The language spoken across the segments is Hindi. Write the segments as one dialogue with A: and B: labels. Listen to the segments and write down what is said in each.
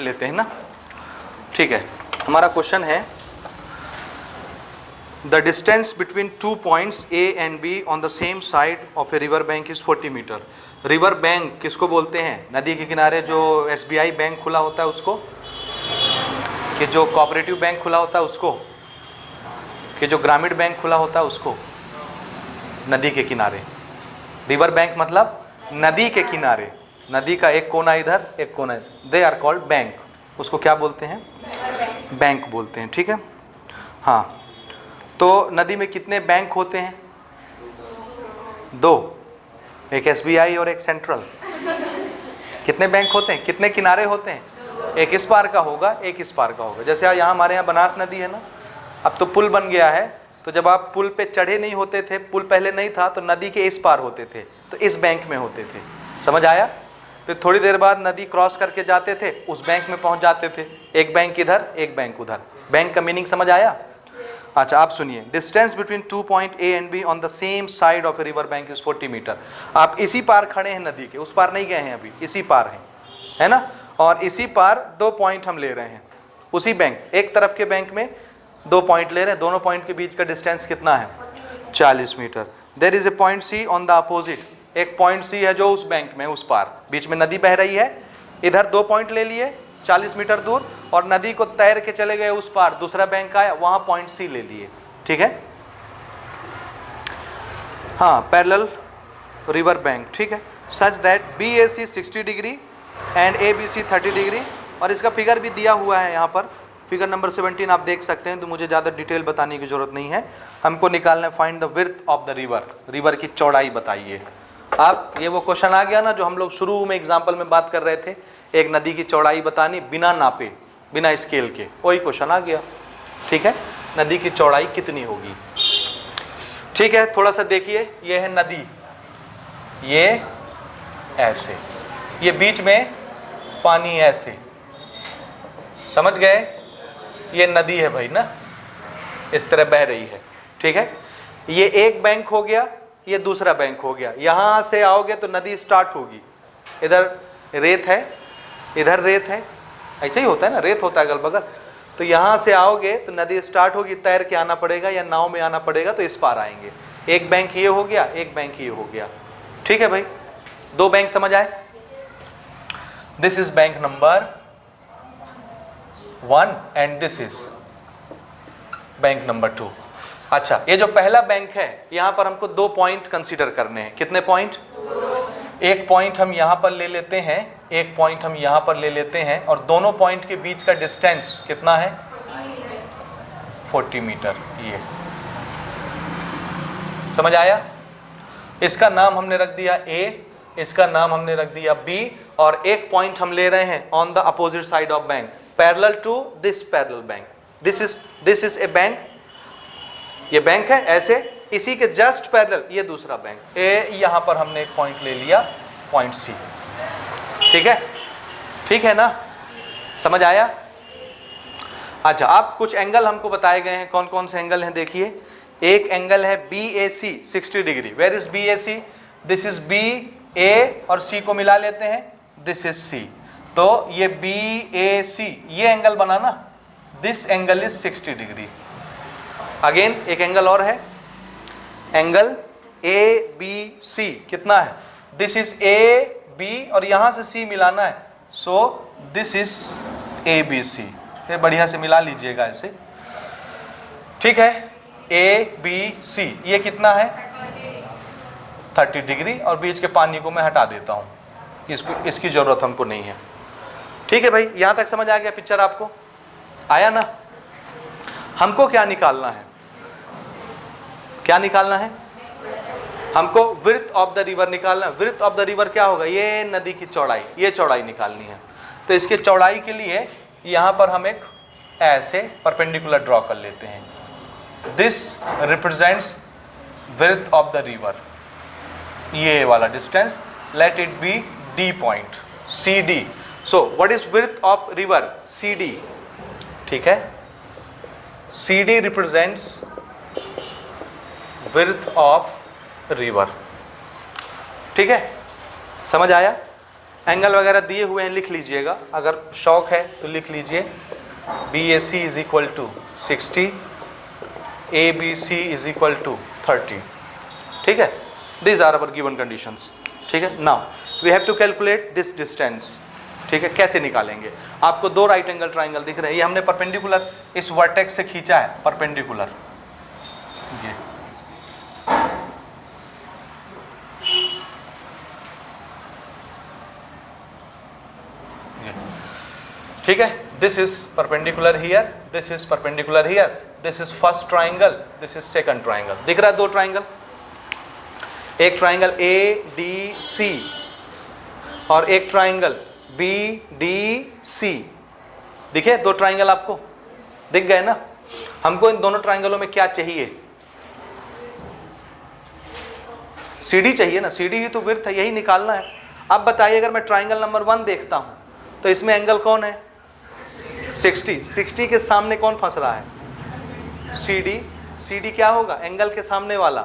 A: लेते हैं ना, ठीक है। हमारा क्वेश्चन है the distance between 2 points A and B on the same side of a river bank is 40 metre. River bank किसको बोलते हैं? नदी के किनारे जो SBI बैंक खुला होता है उसको, कि जो कोऑपरेटिव बैंक खुला होता है उसको, कि जो ग्रामीण बैंक खुला होता है उसको। नदी के किनारे, रिवर बैंक मतलब नदी के किनारे, नदी का एक कोना इधर एक कोना, दे आर कॉल्ड बैंक। उसको क्या बोलते हैं? बैंक बोलते हैं, ठीक है। हाँ, तो नदी में कितने बैंक होते हैं? 2, एक SBI और एक सेंट्रल। कितने बैंक होते हैं? कितने किनारे होते हैं? एक इस पार का होगा, एक इस पार का होगा। जैसे यहाँ हमारे यहाँ बनास नदी है ना, अब तो पुल बन गया है, तो जब आप पुल पे चढ़े नहीं होते थे, पुल पहले नहीं था, तो नदी के इस पार होते थे, तो इस बैंक में होते थे। समझ आया? फिर थोड़ी देर बाद नदी क्रॉस करके जाते थे, उस बैंक में पहुंच जाते थे। एक बैंक इधर एक बैंक उधर। बैंक का मीनिंग समझ आया? अच्छा, आप सुनिए, distance between 2 point A and B on the same side of a river bank is 40 metre. आप इसी पार खड़े हैं नदी के, उस पार नहीं गए हैं अभी, इसी पार हैं, है ना। और इसी पार 2 पॉइंट हम ले रहे हैं, उसी बैंक, एक तरफ के बैंक में 2 पॉइंट ले रहे हैं। दोनों पॉइंट के बीच का डिस्टेंस कितना है? 40 metre. There is a point C on the opposite. एक पॉइंट C है जो उस बैंक में, उस पार, बीच में नदी बह रही है, इधर 2 पॉइंट ले लिए 40 मीटर दूर, और नदी को तैर के चले गए उस पार, दूसरा बैंक आया, वहां पॉइंट C ले लिए, ठीक है। हाँ, पैरेलल रिवर बैंक, ठीक है। Such that BAC 60 degree and ABC 30 degree. और इसका फिगर भी दिया हुआ है यहाँ पर, फिगर नंबर 17 आप देख सकते हैं, तो मुझे ज़्यादा डिटेल बताने की जरूरत नहीं है। हमको निकालना है find the width of the river. River की चौड़ाई बताइए आप। ये वो क्वेश्चन आ गया ना जो हम लोग शुरू में एग्जाम्पल में बात कर रहे थे, एक नदी की चौड़ाई बतानी बिना नापे, बिना स्केल के, वही क्वेश्चन आ गया, ठीक है। नदी की चौड़ाई कितनी होगी, ठीक है। थोड़ा सा देखिए, ये है नदी, ये ऐसे, ये बीच में पानी ऐसे, समझ गए? ये नदी है भाई ना, इस तरह बह रही है, ठीक है। ये एक बैंक हो गया, ये दूसरा बैंक हो गया। यहां से आओगे तो नदी स्टार्ट होगी, इधर रेत है, इधर रेत है, ऐसे ही होता है ना, रेत होता है अगल बगल। तो यहां से आओगे तो नदी स्टार्ट होगी, तैर के आना पड़ेगा या नाव में आना पड़ेगा, तो इस पार आएंगे। एक बैंक ये हो गया, एक बैंक ये हो गया, ठीक है भाई। 2 बैंक समझ आए? This is bank number 1 and this is bank number 2। अच्छा, ये जो पहला बैंक है, यहां पर हमको 2 पॉइंट कंसीडर करने हैं। कितने पॉइंट? एक पॉइंट हम यहां पर ले लेते हैं, एक पॉइंट हम यहां पर ले लेते हैं, और दोनों पॉइंट के बीच का डिस्टेंस कितना है? 40 मीटर। ये समझ आया? इसका नाम हमने रख दिया A, इसका नाम हमने रख दिया B, और एक पॉइंट हम ले रहे हैं on the opposite side of bank, parallel to this parallel bank. This is a bank, ये बैंक है ऐसे, इसी के जस्ट पैरेलल ये दूसरा बैंक A। यहां पर हमने एक पॉइंट ले लिया, पॉइंट C, ठीक है, ठीक है ना, समझ आया? अच्छा, आप कुछ एंगल हमको बताए गए हैं, कौन कौन से एंगल हैं देखिए। एक एंगल है BAC 60 degree. Where is BAC? This is B, A और C को मिला लेते हैं, दिस इज C। तो ये BAC, ये एंगल बना ना, this angle is 60 degree. Again एक एंगल और है, एंगल ABC कितना है? दिस इज AB और यहां से C मिलाना है, सो दिस इज ABC। ये बढ़िया से मिला लीजिएगा ऐसे, ठीक है। ABC ये कितना है? 30 डिग्री, और बीच के पानी को मैं हटा देता हूं, इसकी जरूरत हमको नहीं है, ठीक है भाई। यहां तक समझ आ गया पिक्चर? आपको आया ना? हमको क्या निकालना है? क्या निकालना है हमको? विड्थ ऑफ द रिवर निकालना है। विड्थ ऑफ द रिवर क्या होगा? ये नदी की चौड़ाई, ये चौड़ाई निकालनी है। तो इसके चौड़ाई के लिए यहां पर हम एक ऐसे परपेंडिकुलर ड्रॉ कर लेते हैं। This represents width of the river, ये वाला distance, let it be D point, CD। So what is width of river? CD, ठीक है। CD represents width of river, ठीक है, समझ आया? एंगल वगैरह दिए हुए हैं, लिख लीजिएगा, अगर शौक है तो लिख लीजिए। BAC is equal to 60, ABC is equal to 30। ठीक है, these are our given conditions. ठीक है, now we have to calculate this distance. ठीक है, कैसे निकालेंगे? आपको दो राइट एंगल ट्राइंगल दिख रहे हैं, ये हमने परपेंडिकुलर इस वर्टेक्स से खींचा है, परपेंडिकुलर ये। ठीक है, this is perpendicular here, this is perpendicular here, this is first triangle, this is second triangle. दिख रहा है दो ट्राइंगल, एक ट्राइंगल ADC और एक ट्राइंगल BDC। दिखे दो ट्राइंगल? आपको दिख गए ना? हमको इन दोनों ट्राइंगलों में क्या चाहिए? CD चाहिए ना, CD ही तो विड्थ है, यही निकालना है। अब बताइए, अगर मैं ट्राइंगल नंबर 1 देखता हूं तो इसमें एंगल कौन है? 60। 60 के सामने कौन फंस रहा है? CD। CD क्या होगा? एंगल के सामने वाला,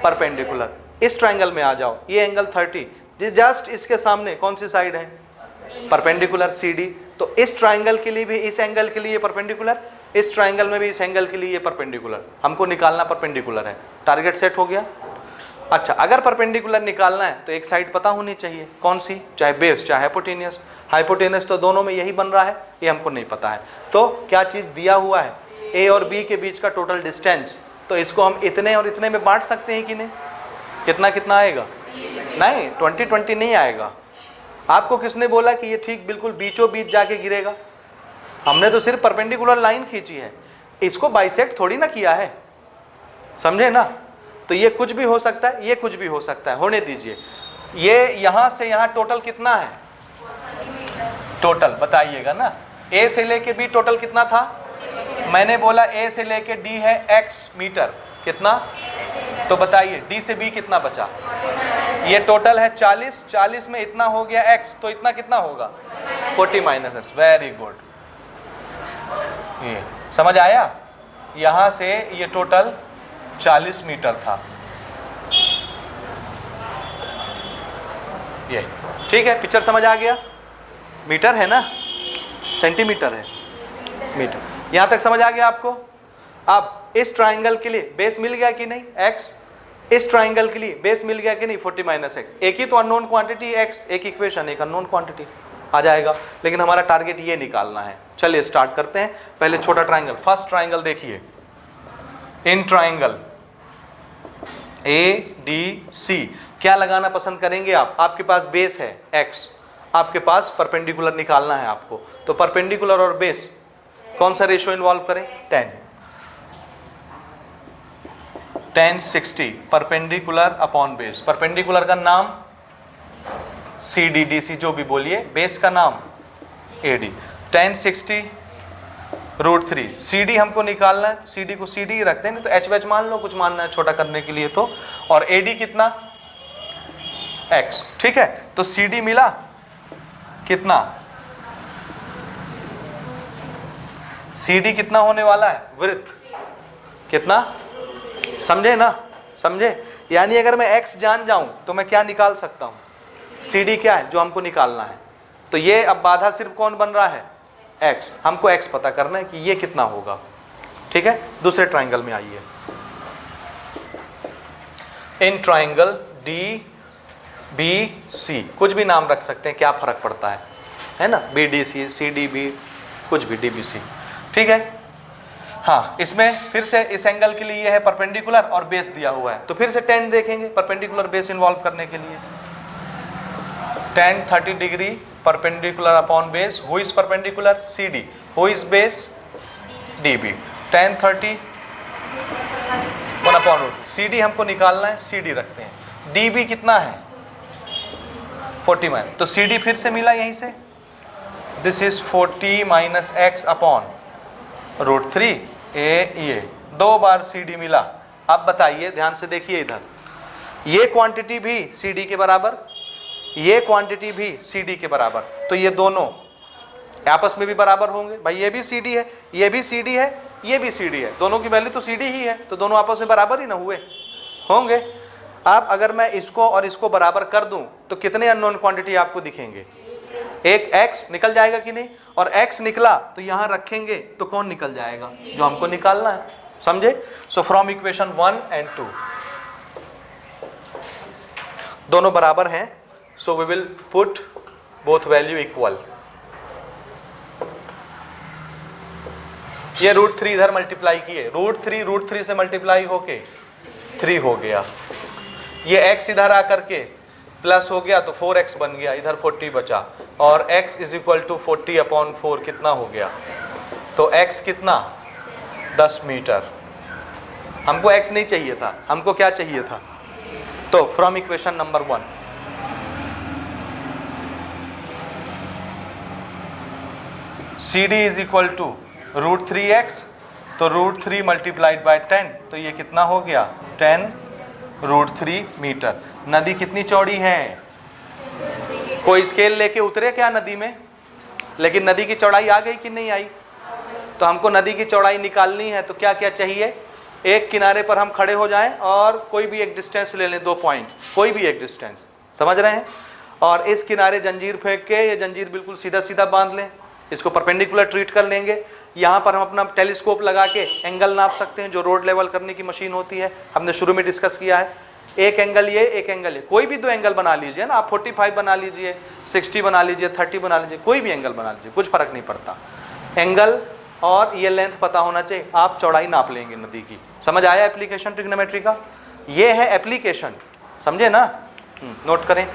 A: परपेंडिकुलर। इस ट्राइंगल में आ जाओ, ये एंगल 30, जस्ट इसके सामने कौन सी साइड है? Perpendicular, CD। तो इस ट्राइंगल के लिए भी इस एंगल के लिए परपेंडिकुलर, इस ट्राइंगल में भी इस एंगल के लिए ये परपेंडिकुलर। हमको निकालना परपेंडिकुलर है। टारगेट सेट हो गया। अच्छा, अगर परपेंडिकुलर निकालना है तो एक साइड पता होनी चाहिए, कौन सी? चाहे बेस चाहे हाइपोटेनियस। हाइपोटेनस तो दोनों में यही बन रहा है, ये हमको नहीं पता है। तो क्या चीज दिया हुआ है? A और B के बीच का टोटल डिस्टेंस। तो इसको हम इतने और इतने में बांट सकते हैं कि नहीं? कितना कितना आएगा? नहीं, 20-20 नहीं आएगा। आपको किसने बोला कि ये ठीक बिल्कुल बीचों बीच जाके गिरेगा? हमने तो सिर्फ परपेंडिकुलर लाइन खींची है, इसको बाइसेक्ट थोड़ी ना किया है, समझे ना? तो ये कुछ भी हो सकता है, ये कुछ भी हो सकता है, होने दीजिए। ये यहां से यहां टोटल कितना है? टोटल बताइएगा ना। A से लेके B टोटल कितना था? मैंने बोला A से लेके D है x मीटर, कितना? तो बताइए D से B कितना बचा? ये टोटल है 40, 40 में इतना हो गया x, तो इतना कितना होगा? 40 माइनस s। वेरी गुड, ये समझ आया? यहां से ये टोटल 40 मीटर था, ये ठीक है। पिक्चर समझ आ गया? मीटर है ना, सेंटीमीटर है, मीटर। यहां तक समझ आ गया आपको? अब इस ट्राइंगल के लिए बेस मिल गया कि नहीं? x। इस ट्राइंगल के लिए बेस मिल गया कि नहीं? 40 माइनस x। एक ही तो अननोन क्वांटिटी x, एक इक्वेशन, एक अननोन क्वांटिटी आ जाएगा। लेकिन हमारा टारगेट ये निकालना है। चलिए स्टार्ट करते हैं। पहले छोटा ट्राइंगल, फर्स्ट ट्राइंगल देखिए। इन ट्राइंगल ADC क्या लगाना पसंद करेंगे आप? आपके पास बेस है x, आपके पास परपेंडिकुलर निकालना है आपको, तो परपेंडिकुलर और बेस कौन सा रेशियो इन्वॉल्व करें? 10 60 परपेंडिकुलर अपॉन बेस। परपेंडिकुलर का नाम CDDC जो भी बोलिए, बेस का नाम AD। 10 60 √3। CD हमको निकालना है, CD को CD ही रखते हैं, नहीं तो h मान लो, कुछ मानना है छोटा करने के लिए तो। और AD कितना? x। ठीक है, तो CD मिला कितना? CD कितना होने वाला है? वृत्त कितना? समझे ना? समझे? यानी अगर मैं x जान जाऊं तो मैं क्या निकाल सकता हूं? CD क्या है जो हमको निकालना है? तो ये अब बाधा सिर्फ कौन बन रहा है? x। हमको x पता करना है कि ये कितना होगा। ठीक है, दूसरे ट्राइंगल में आइए। इन ट्राइंगल DBC, कुछ भी नाम रख सकते हैं, क्या फर्क पड़ता है ना? BDC, CDB, कुछ भी, DBC। ठीक है। हाँ, इसमें फिर से इस एंगल के लिए है परपेंडिकुलर और बेस दिया हुआ है, तो फिर से tan देखेंगे परपेंडिकुलर बेस इन्वॉल्व करने के लिए। tan 30 degree perpendicular upon base. Who is perpendicular? CD। Who is base? DB। tan 30 1 upon √3। CD हमको निकालना है, CD रखते हैं। DB कितना है? 40 माइनस, तो CD फिर से मिला यहीं से, this is 40 minus x upon √3। ये 2 बार CD मिला। अब बताइए, ध्यान से देखिए इधर, ये क्वांटिटी भी CD के बराबर, ये क्वांटिटी भी CD के बराबर, तो ये दोनों आपस में भी बराबर होंगे। भाई ये भी CD है, ये भी CD है, ये भी CD है, दोनों की वैल्यू तो CD ही है, तो दोनों आपस में बराबर ही ना हुए होंगे। अब अगर मैं इसको और इसको बराबर कर दूं तो कितने अननोन क्वांटिटी आपको दिखेंगे? एक x निकल जाएगा कि नहीं, और x निकला तो यहां रखेंगे तो कौन निकल जाएगा, जो हमको निकालना है, समझे। सो फ्रॉम इक्वेशन 1 एंड 2 दोनों बराबर हैं, so we will put both value equal. ये √3 इधर मल्टीप्लाई किए, √3 से मल्टीप्लाई होके 3 हो गया, ये x इधर आकर के प्लस हो गया तो 4x बन गया, इधर 40 बचा, और x इज इक्वल टू 40/4 कितना हो गया, तो x कितना 10 मीटर। हमको x नहीं चाहिए था, हमको क्या चाहिए था, तो from equation number 1 CD is equal to √3x, तो √3 मल्टीप्लाइड बाय 10, तो ये कितना हो गया 10√3 मीटर। नदी कितनी चौड़ी है, कोई स्केल लेके उतरे क्या नदी में, लेकिन नदी की चौड़ाई आ गई कि नहीं आई, तो हमको नदी की चौड़ाई निकालनी है, तो क्या क्या चाहिए, एक किनारे पर हम खड़े हो जाएं और कोई भी एक डिस्टेंस ले लें, 2 पॉइंट, कोई भी एक डिस्टेंस, समझ रहे हैं, और इस किनारे जंजीर फेंक के ये जंजीर बिल्कुल सीधा सीधा बांध लें, इसको परपेंडिकुलर ट्रीट कर लेंगे। यहाँ पर हम अपना टेलीस्कोप लगा के एंगल नाप सकते हैं, जो रोड लेवल करने की मशीन होती है, हमने शुरू में डिस्कस किया है। एक एंगल ये, एक एंगल ये, कोई भी 2 एंगल बना लीजिए ना, आप 45 बना लीजिए, 60 बना लीजिए, 30 बना लीजिए, कोई भी एंगल बना लीजिए, कुछ फर्क नहीं पड़ता, एंगल और ये लेंथ पता होना चाहिए, आप चौड़ाई नाप लेंगे नदी की। समझ आया एप्लीकेशन ट्रिग्नोमेट्री का, ये है एप्लीकेशन, समझे ना, नोट करें।